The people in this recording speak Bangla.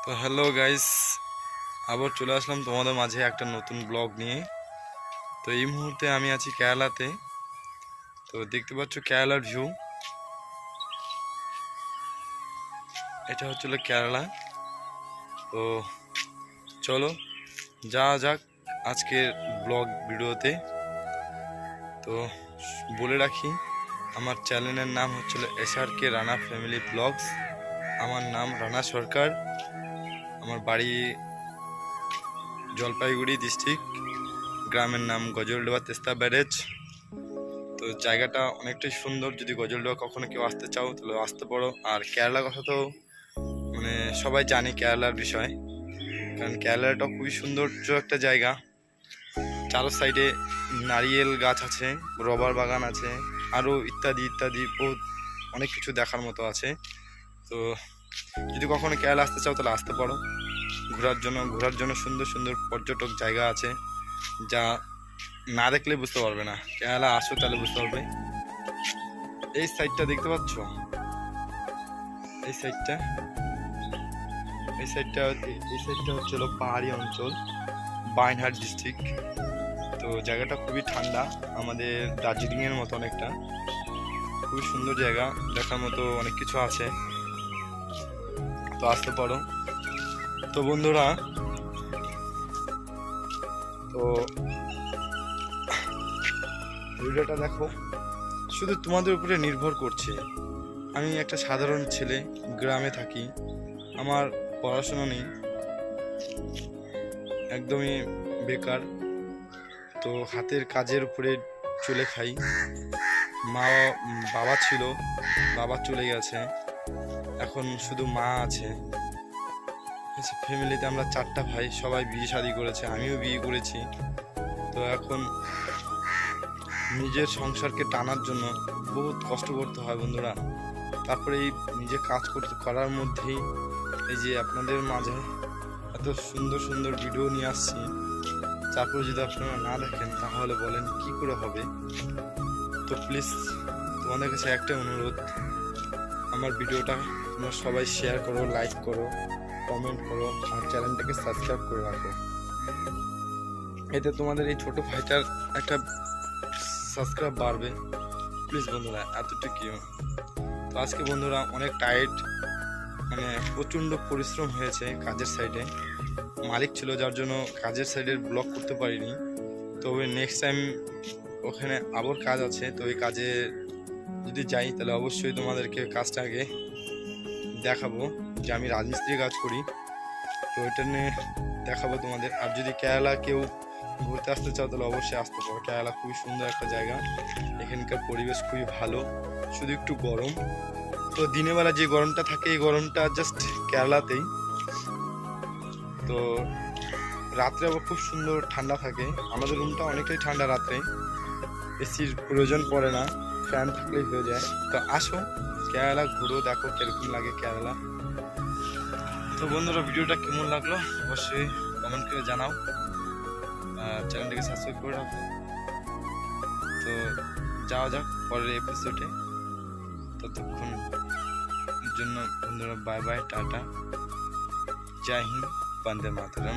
তো হ্যালো গাইস, আবার চলে আসলাম তোমাদের মাঝে একটা নতুন ব্লগ নিয়ে। তো এই মুহূর্তে আমি আছি কেরালাতে। তো দেখতে পাচ্ছ কেরালার ভিউ, এটা হচ্ছিল কেরালা। তো চলো যাওয়া যাক আজকের ব্লগ ভিডিওতে। তো বলে রাখি, আমার চ্যানেলের নাম হচ্ছিল SRK রানা ফ্যামিলি ব্লগস। আমার নাম রানা সরকার, আমার বাড়ি জলপাইগুড়ি ডিস্ট্রিক্ট, গ্রামের নাম গজলডোবা তেস্তা ব্যারেজ। তো জায়গাটা অনেকটাই সুন্দর, যদি গজলডোবা কখনো কেউ আসতে চাও তাহলে আসতে পারো। আর কেরালার কথা তো সবাই জানি কেরালার বিষয়, কারণ কেরালাটা খুবই সৌন্দর্য একটা জায়গা। চারো সাইডে নারিয়েল গাছ আছে, রবার বাগান আছে, আরও ইত্যাদি ইত্যাদি বহুত অনেক কিছু দেখার মতো আছে। তো যদি কখনো কেরালা আসতে চাও তাহলে আসতে পারো। ঘোরার জন্য সুন্দর সুন্দর পর্যটক জায়গা আছে, যা না দেখলে বুঝতে পারবে না। কেরালা আসো তাহলে বুঝতে পারবে। এই সাইডটা দেখতে পাচ্ছ, এই সাইডটা হচ্ছিল পাহাড়ি অঞ্চল, বাইনহাট ডিস্ট্রিক্ট। তো জায়গাটা খুবই ঠান্ডা, আমাদের দার্জিলিংয়ের মতো অনেকটা। খুবই সুন্দর জায়গা, দেখার মতো অনেক কিছু আছে। তো আসতে পারো। তো বন্ধুরা, তো ভিডিওটা দেখো, শুধু তোমাদের উপরে নির্ভর করছে। আমি একটা সাধারণ ছেলে, গ্রামে থাকি, আমার পড়াশোনা নেই, একদমই বেকার। তো হাতের কাজের উপরে চলে খাই। বাবা ছিল, বাবা চলে গেছে, এখন শুধু মা আছে। ফ্যামিলিতে আমরা 4টা ভাই, সবাই বিয়ে শাদী করেছে, আমিও বিয়ে করেছি। তো এখন নিজের সংসারকে টানার জন্য বহুত কষ্ট করতে হয় বন্ধুরা। তারপরে এই নিজে কাজ করার মধ্যেই এই যে আপনাদের মাঝে এত সুন্দর সুন্দর ভিডিও নিয়ে আসছি, তারপরে যদি আপনারা না দেখেন তাহলে বলেন কি করে হবে। তো প্লিজ তোমাদের কাছে একটা অনুরোধ, আমার ভিডিওটা তোমরা সবাই শেয়ার করো, লাইক করো, কমেন্ট করো, আর চ্যানেলটাকে সাবস্ক্রাইব করে রাখো। এতে তোমাদের এই ছোট ভাইটার একটা সাবস্ক্রাইব বাড়বে। প্লিজ বন্ধুরা, এতটুকু। তো আজকে বন্ধুরা অনেক টায়ার্ড, প্রচণ্ড পরিশ্রম হয়েছে কাজের সাইডে। মালিক ছিল, যার জন্য কাজের সাইডের ব্লগ করতে পারিনি। তবে নেক্সট টাইম ওখানে আবার কাজ আছে, তো ওই কাজে যদি যাই তাহলে অবশ্যই তোমাদেরকে কাজটা আগে দেখাবো, যে আমি রাজমিস্ত্রি কাজ করি। তো এটা নিয়ে দেখাবো তোমাদের। আর যদি কেরালা কেউ ঘুরতে আসতে চাও তাহলে অবশ্যই আসতে পারো। কেরালা খুবই সুন্দর একটা জায়গা, এখানকার পরিবেশ খুবই ভালো, শুধু একটু গরম। তো দিনের বেলা যে গরমটা থাকে, এই গরমটা জাস্ট কেরালাতেই। তো রাত্রে আবার খুব সুন্দর ঠান্ডা থাকে, আমাদের রুমটা অনেকটাই ঠান্ডা, রাত্রে এসির প্রয়োজন পড়ে না, ফ্যান থাকলেই হয়ে যায়। তো আসো কেরালা ঘুরো, দেখো কিরকম লাগে কেরালা। তো বন্ধুরা, ভিডিওটা কেমন লাগলো অবশ্যই কমেন্ট করে জানাও, চ্যানেলটাকে সাবস্ক্রাইব করে রাখো। তো যাওয়া যাক পরের এপিসোডে। ততক্ষণ জন্য বন্ধুরা বাই বাই, টাটা, জয় হিন্দ, বন্দে মাতরম।